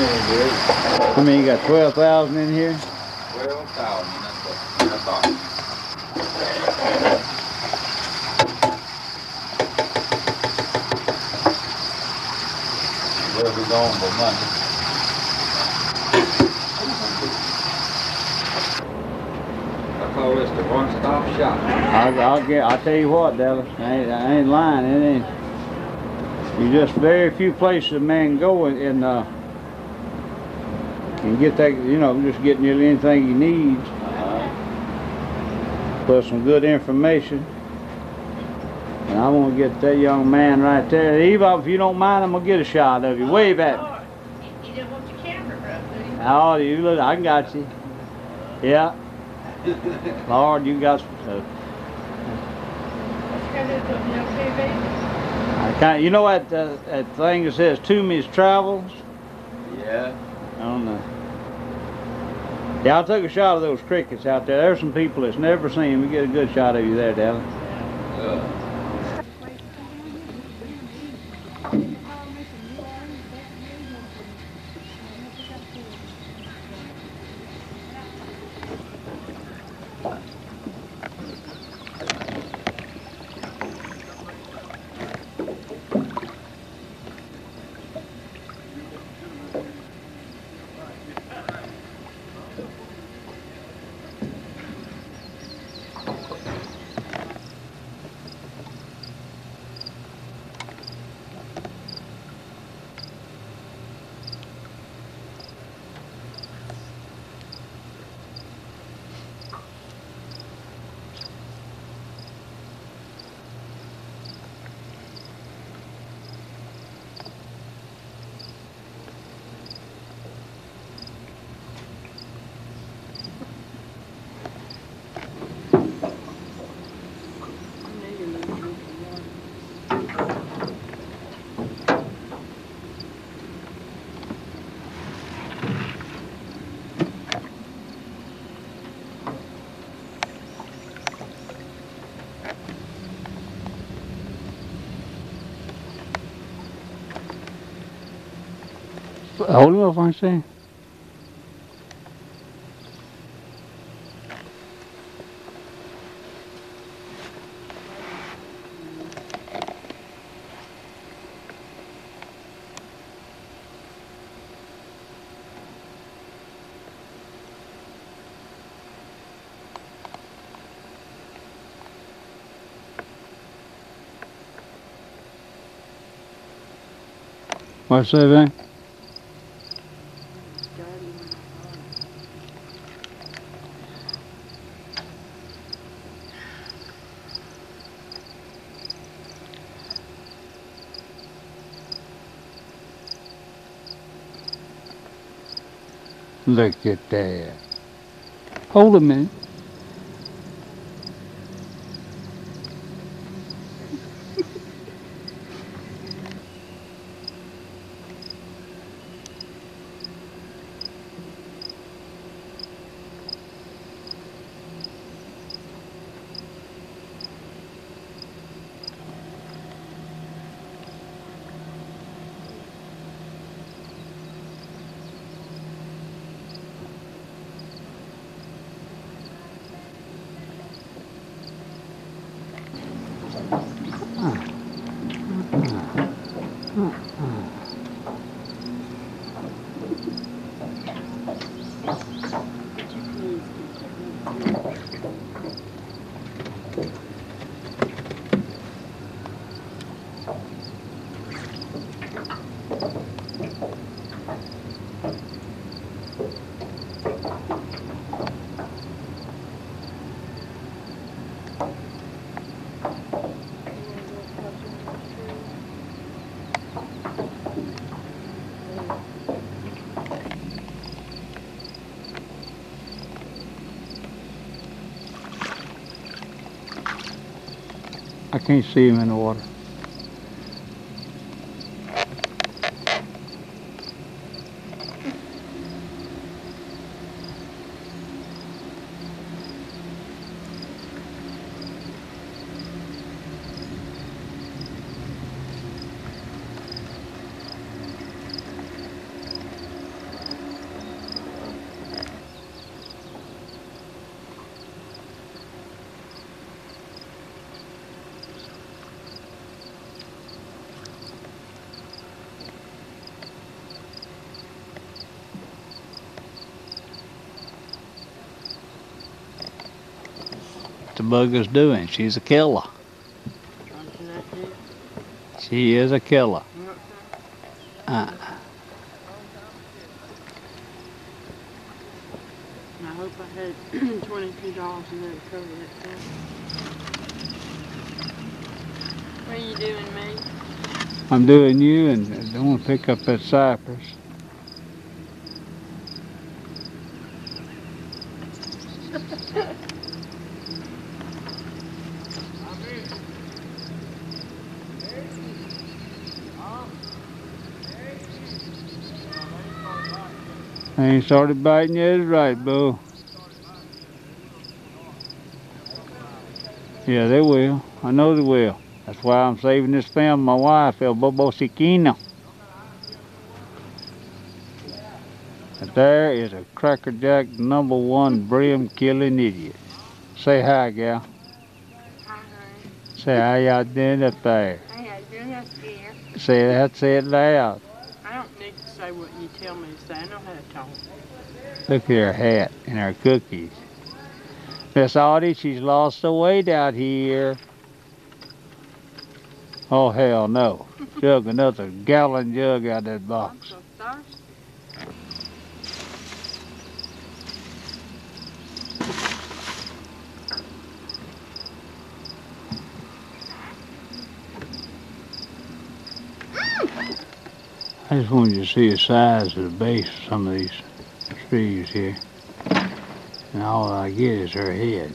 I mean, you got 12,000 in here? 12,000, that's what I thought. We'll be going for Monday. I call this the one-stop shop. I'll tell you what, Dallas, I ain't lying, it ain't. You just very few places a man go and get that, you know, just get nearly anything he needs. Plus some good information. And I want to get that young man right there. Eva, if you don't mind, I'm going to get a shot of you. Wave at me. You didn't want your camera up, do you? Oh, you look, I got you. Yeah. Lord, you got some stuff. I can't, you know that thing that says Toomey's Travels? Yeah. I don't know. Yeah, I took a shot of those crickets out there. There's some people that's never seen them. We get a good shot of you there, Dallas. Hold him up, I say. What's that, man? Look at that. Hold a minute. I can't see him in the water. the bugger's doing. She's a killer. Something like this. She is a killer. I hope I had $22 in there to cover that thing. What are you doing, me? I'm doing you, and I don't want to pick up that cypress. I ain't started biting yet, it's right, boo. Yeah, they will. I know they will. That's why I'm saving this film. My wife, El Bobo Siquino. And there is a crackerjack #1 brim killing idiot. Say hi, gal. Hi, honey. Say how y'all doing up there. Hey, how you doing up here? Say that, say it loud. I don't need to say what you tell me to say. I know how to talk. Look at her hat and her cookies. Miss Audie, she's lost the weight out here. Oh, hell no. Jug another gallon jug out of that I'm box. so thirsty. I just wanted you to see the size of the base of some of these trees here. And all I get is her head.